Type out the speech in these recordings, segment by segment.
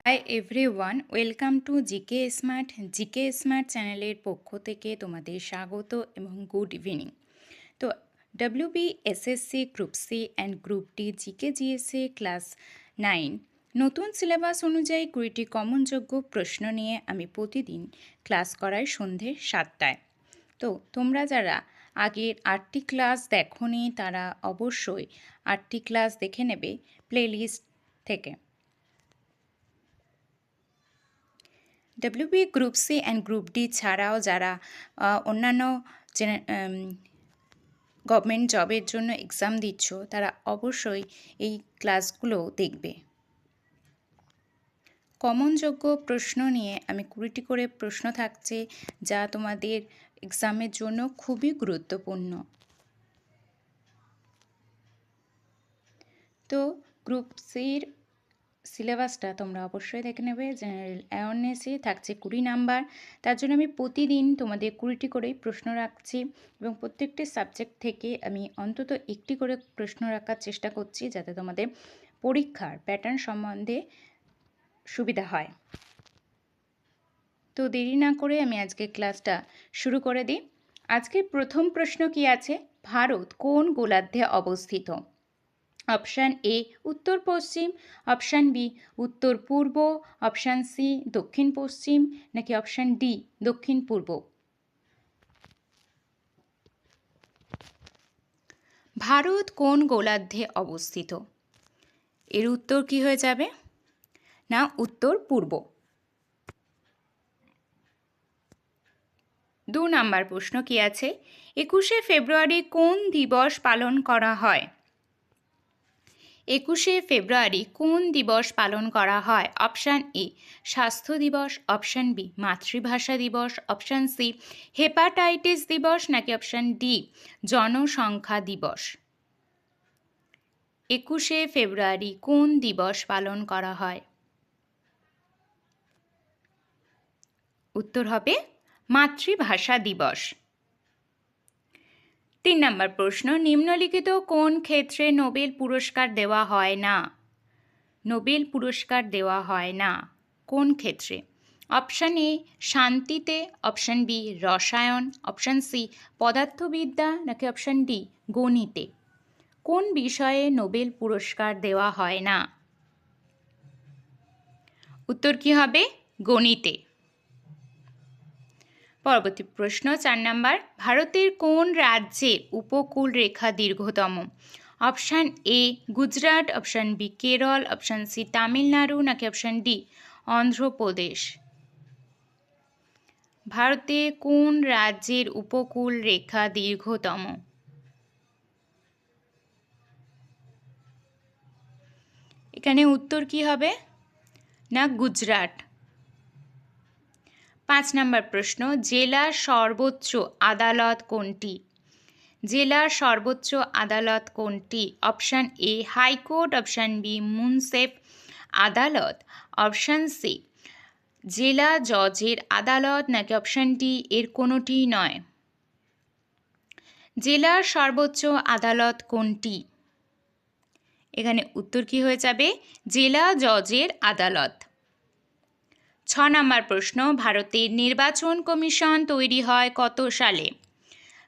High everyone, welcome to GK smart চ্যানেলের পক্ষ থেকে তোমাদের স্বাগত এবং গুড ইভিনিং। তো WBSSC group C and group D GSA class 9 নতুন সিলেবাস অনুযায়ী 20টি কমনযোগ্য প্রশ্ন নিয়ে আমি প্রতিদিন ক্লাস করাই সন্ধে 7টায়। তো তোমরা যারা আগের 8টি ক্লাস দেখোনি তারা অবশ্যই 8টি ক্লাস দেখে নেবে প্লেলিস্ট থেকে। WB group C and group D ছাড়াও যারা অন্যান্য গভর্নমেন্ট জবের জন্য এক্সাম দিচ্ছ তারা অবশ্যই এই ক্লাসগুলো দেখবে। কমনযোগ্য প্রশ্ন নিয়ে আমি 20টি করে প্রশ্ন থাকছে যা তোমাদের এক্সামের জন্য খুবই গুরুত্বপূর্ণ। তো গ্রুপ সির সিলেবাসটা তোমরা অবশ্যই দেখে নেবে। জেনারেল অ্যাওয়ারনেসে থাকছে 20 নাম্বার, তার জন্য আমি প্রতিদিন তোমাদের 20টি করেই প্রশ্ন রাখছি এবং প্রত্যেকটি সাবজেক্ট থেকে আমি অন্তত একটি করে প্রশ্ন রাখার চেষ্টা করছি যাতে তোমাদের পরীক্ষার প্যাটার্ন সম্বন্ধে সুবিধা হয়। তো দেরি না করে আমি আজকে ক্লাসটা শুরু করে দিই। আজকের প্রথম প্রশ্ন কি আছে, ভারত কোন গোলার্ধে অবস্থিত? অপশান এ উত্তর পশ্চিম, অপশান বি উত্তর পূর্ব, অপশান সি দক্ষিণ পশ্চিম, নাকি অপশান ডি দক্ষিণ পূর্ব? ভারত কোন গোলার্ধে অবস্থিত? এর উত্তর কি হয়ে যাবে? না, উত্তর পূর্ব। 2 নাম্বার প্রশ্ন কি আছে, 21শে ফেব্রুয়ারি কোন দিবস পালন করা হয়? 21শে ফেব্রুয়ারি কোন দিবস পালন করা হয়? অপশান এ স্বাস্থ্য দিবস, অপশান বি মাতৃভাষা দিবস, অপশান সি হেপাটাইটিস দিবস, নাকি অপশান ডি জনসংখ্যা দিবস? 21শে ফেব্রুয়ারি কোন দিবস পালন করা হয়? উত্তর হবে মাতৃভাষা দিবস। 3 নম্বর প্রশ্ন, নিম্নলিখিত কোন ক্ষেত্রে নোবেল পুরস্কার দেওয়া হয় না? নোবেল পুরস্কার দেওয়া হয় না কোন ক্ষেত্রে? অপশান এ শান্তিতে, অপশান বি রসায়ন, অপশান সি পদার্থবিদ্যা, নাকি অপশান ডি গণিতে? কোন বিষয়ে নোবেল পুরস্কার দেওয়া হয় না? উত্তর কি হবে? গণিতে। পরবর্তী প্রশ্ন 4 নাম্বার, ভারতের কোন রাজ্যের উপকূল রেখা দীর্ঘতম? Option A Gujarat, option B Kerala, option C Tamil Nadu, নাকি অপশান ডি অন্ধ্রপ্রদেশ? ভারতে কোন রাজ্যের উপকূল রেখা দীর্ঘতম? এখানে উত্তর কি হবে? না, গুজরাট। 5 নম্বর প্রশ্ন, জেলার সর্বোচ্চ আদালত কোনটি? জেলার সর্বোচ্চ আদালত কোনটি? Option A high court, option B মুনসেফ আদালত, অপশান সি জেলা জজের আদালত, নাকি অপশান ডি এর কোনোটি নয়? জেলার সর্বোচ্চ আদালত কোনটি? এখানে উত্তর কি হয়ে যাবে? জেলা জজের আদালত। 6 নম্বর প্রশ্ন, ভারতের নির্বাচন কমিশন তৈরি হয় কত সালে?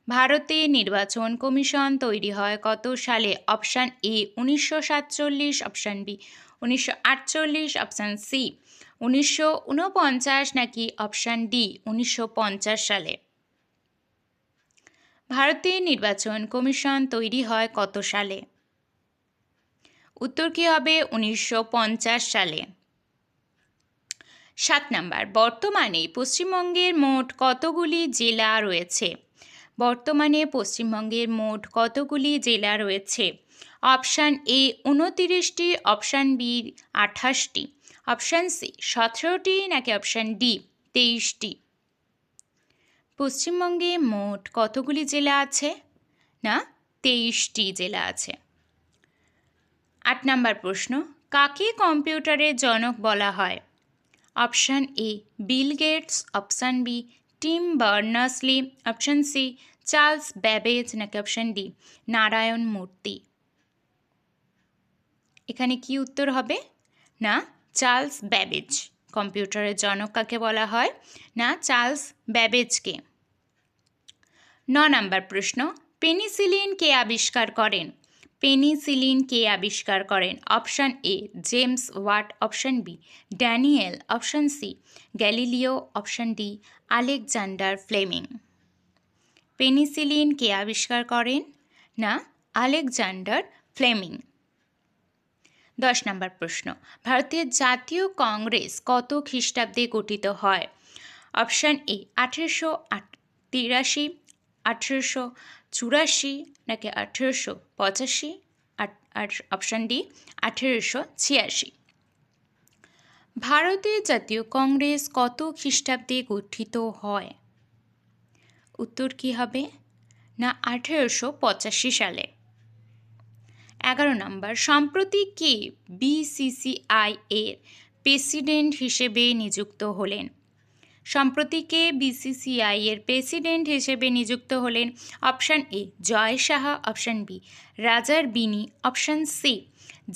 ভারতের নির্বাচন কমিশন তৈরি হয় কত সালে? Option A 1947, option B 1948, option C 1949, নাকি অপশান ডি 1950 সালে? ভারতের নির্বাচন কমিশন তৈরি হয় কত সালে? উত্তর কি হবে? 1950 সালে। 7 নাম্বার, বর্তমানে পশ্চিমবঙ্গের মোট কতগুলি জেলা রয়েছে? বর্তমানে পশ্চিমবঙ্গের মোট কতগুলি জেলা রয়েছে? অপশান এ 29টি, অপশান বি 28টি, অপশান সি 17টি, নাকি অপশান ডি 23টি? পশ্চিমবঙ্গে মোট কতগুলি জেলা আছে? না, 23টি জেলা আছে। 8 নাম্বার প্রশ্ন, কাকে কম্পিউটারের জনক বলা হয়? Option A Bill Gates, option B Tim Berners Lee, option C Charles Babbage, নাকি অপশান ডি নারায়ণ মূর্তি? এখানে কি উত্তর হবে? না, চার্লস ব্যাবেজ। কম্পিউটারের জনক কাকে বলা হয়? না, চার্লস ব্যাবেজকে। 9 নম্বর প্রশ্ন, পেনিসিলিন কে আবিষ্কার করেন? পেনিসিলিন কে আবিষ্কার করেন? Option A James Watt, option B Daniel, option C Galileo, option D Alexander Fleming. Penicillin কে আবিষ্কার করেন? না, আলেকজান্ডার ফ্লেমিং। 10 নম্বর প্রশ্ন, ভারতের জাতীয় কংগ্রেস কত খ্রিস্টাব্দে গঠিত হয়? অপশান এ 1883, 1884 নাকি 1885, আর অপশান ডি 1886। ভারতের জাতীয় কংগ্রেস কত খ্রিস্টাব্দে গঠিত হয়? উত্তর কি হবে? না, 1885 সালে। 11 নম্বর, সম্প্রতি কে বিসিসিআই এর প্রেসিডেন্ট হিসেবে নিযুক্ত হলেন? সম্প্রতি কে বিসিসিআই এর প্রেসিডেন্ট হিসেবে নিযুক্ত হলেন? Option A Jay Saha, option B Roger Binny, option C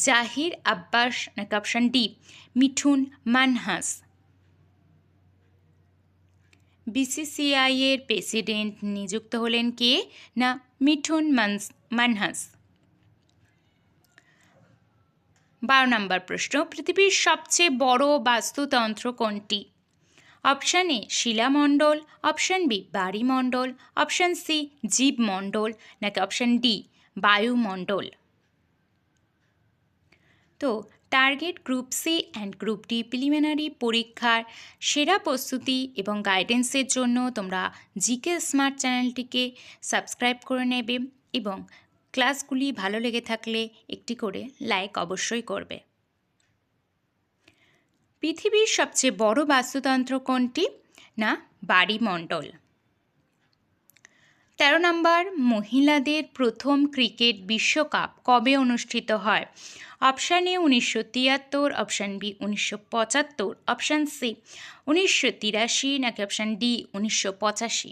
Zaheer Abbas নাকি option D Mithun Manhas. BCCI এর প্রেসিডেন্ট নিযুক্ত হলেন কে? না, মিঠুন মানহাস। 12 নম্বর প্রশ্ন, পৃথিবীর সবচেয়ে বড় বাস্তুতন্ত্র কোনটি? অপশান এ শিলামণ্ডল, অপশান বি বায়ুমণ্ডল, অপশান সি জীবমণ্ডল নাকি অপশান ডি বায়ুমণ্ডল। তো target group C and group D preliminary পরীক্ষার সেরা প্রস্তুতি এবং গাইডেন্সের জন্য তোমরা জিকে স্মার্ট চ্যানেলটিকে সাবস্ক্রাইব করে নেবে এবং ক্লাসগুলি ভালো লেগে থাকলে একটি করে লাইক অবশ্যই করবে। পৃথিবীর সবচেয়ে বড় বাস্তুতন্ত্র কোনটি? না, বায়ুমণ্ডল। 13 নম্বর, মহিলাদের প্রথম ক্রিকেট বিশ্বকাপ কবে অনুষ্ঠিত হয়? Option A 1973, option B 1975, option C 1983 নাকি অপশান ডি 1985।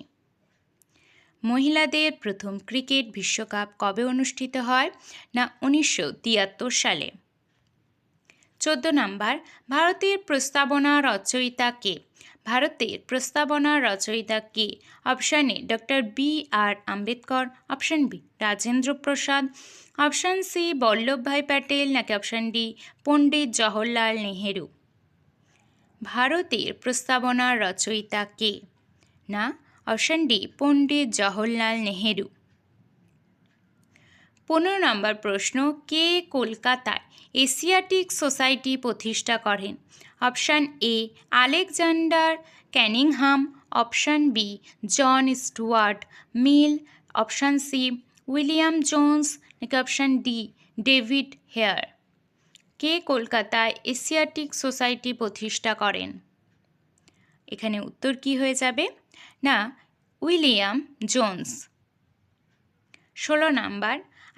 মহিলাদের প্রথম ক্রিকেট বিশ্বকাপ কবে অনুষ্ঠিত হয়? না, 1973 সালে। 14 নম্বর, ভারতের প্রস্তাবনা রচয়িতা কে? ভারতের প্রস্তাবনা রচয়িতা কে? Option A doctor B R Ambedkar, option B Rajendra Prasad, option C Vallabhbhai Patel নাকি অপশান ডি পণ্ডিত জওহরলাল নেহেরু। ভারতের প্রস্তাবনা রচয়িতা কে? না, অপশান ডি পণ্ডিত জওহরলাল নেহেরু। 15 নম্বর প্রশ্ন, কে কলকাতায় এশিয়াটিক সোসাইটি প্রতিষ্ঠা করেন? Option A Alexander Cunningham, option B John Stuart Mill, option C William Jones নাকি অপশান ডি ডেভিড হেয়ার। কে কলকাতায় এশিয়াটিক সোসাইটি প্রতিষ্ঠা করেন? এখানে উত্তর কি হয়ে যাবে? না, William Jones. 16 number,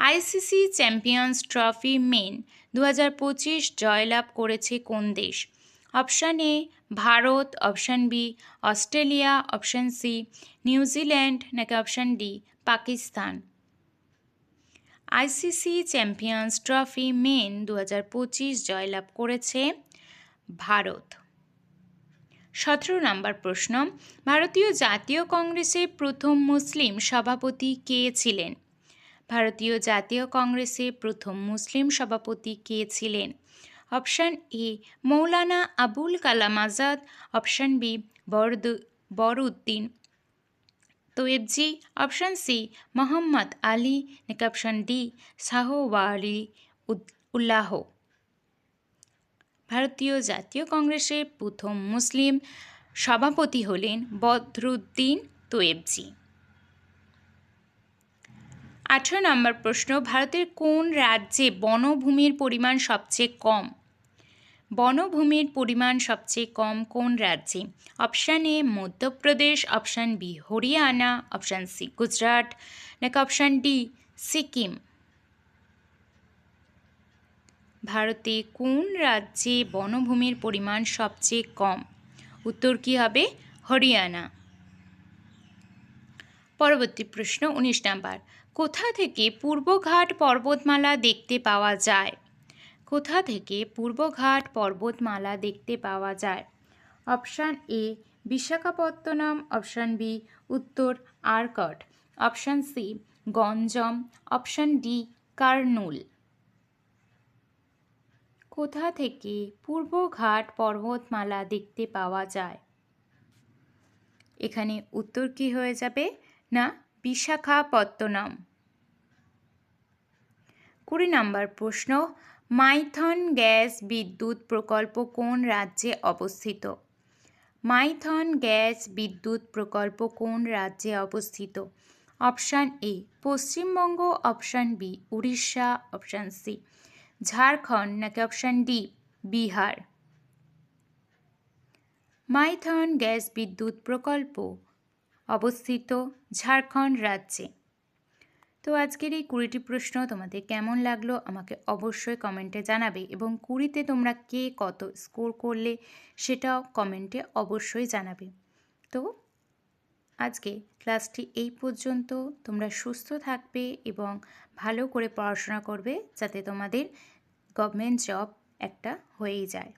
ICC Champions Trophy men 2025 জয়লাভ করেছে কোন দেশ? Option A Bharat, option B Australia, option C New Zealand নাকি option D Pakistan. ICC Champions Trophy men 2025 জয়লাভ করেছে ভারত। 17 নম্বর প্রশ্ন, ভারতীয় জাতীয় কংগ্রেসের প্রথম মুসলিম সভাপতি কে ছিলেন? ভারতীয় জাতীয় কংগ্রেসের প্রথম মুসলিম সভাপতি কে ছিলেন? Option A Maulana Abul Kalam Azad, option B Badruddin Tyabji, option C Mohammad Ali নাকি অপশান ডি শাহ ওয়ালি উল্লাহ। ভারতীয় জাতীয় কংগ্রেসের প্রথম মুসলিম সভাপতি হলেন বদরুদ্দিন তৈয়বজি। 18 নম্বর প্রশ্ন, ভারতের কোন রাজ্যে বনভূমির পরিমাণ সবচেয়ে কম? বনভূমির পরিমাণ সবচেয়ে কম কোন রাজ্যে? Option A Madhya Pradesh, option B Haryana, option C Gujarat নাকি অপশান ডি সিকিম। ভারতে কোন রাজ্যে বনভূমির পরিমাণ সবচেয়ে কম? উত্তর কি হবে? হরিয়ানা। পরবর্তী প্রশ্ন 19 নাম্বার, কোথা থেকে পূর্বঘাট পর্বতমালা দেখতে পাওয়া যায়? কোথা থেকে পূর্বঘাট পর্বতমালা দেখতে পাওয়া যায়? Option A Visakhapatnam, option B উত্তর Arcot, option C Ganjam, option D Kurnool. কোথা থেকে পূর্বঘাট পর্বতমালা দেখতে পাওয়া যায়? এখানে উত্তর কি হয়ে যাবে না বিশাখাপত্তনম। 20 নম্বর প্রশ্ন, মাইথন গ্যাস বিদ্যুৎ প্রকল্প কোন রাজ্যে অবস্থিত? মাইথন গ্যাস বিদ্যুৎ প্রকল্প কোন রাজ্যে অবস্থিত? Option A Paschimbanga, option B Orissa, option C Jharkhand, নাকি option D Bihar. Maithon gas বিদ্যুৎ প্রকল্প অবস্থিত ঝাড়খণ্ড রাজ্যে। তো আজকের এই 20টি প্রশ্ন তোমাদের কেমন লাগলো আমাকে অবশ্যই কমেন্টে জানাবে, এবং 20তে তোমরা কে কত স্কোর করলে সেটাও কমেন্টে অবশ্যই জানাবে। তো আজকে ক্লাসটি এই পর্যন্ত। তোমরা সুস্থ থাকবে এবং ভালো করে পড়াশোনা করবে, যাতে তোমাদের গভর্নমেন্ট জব একটা হয়েই যায়।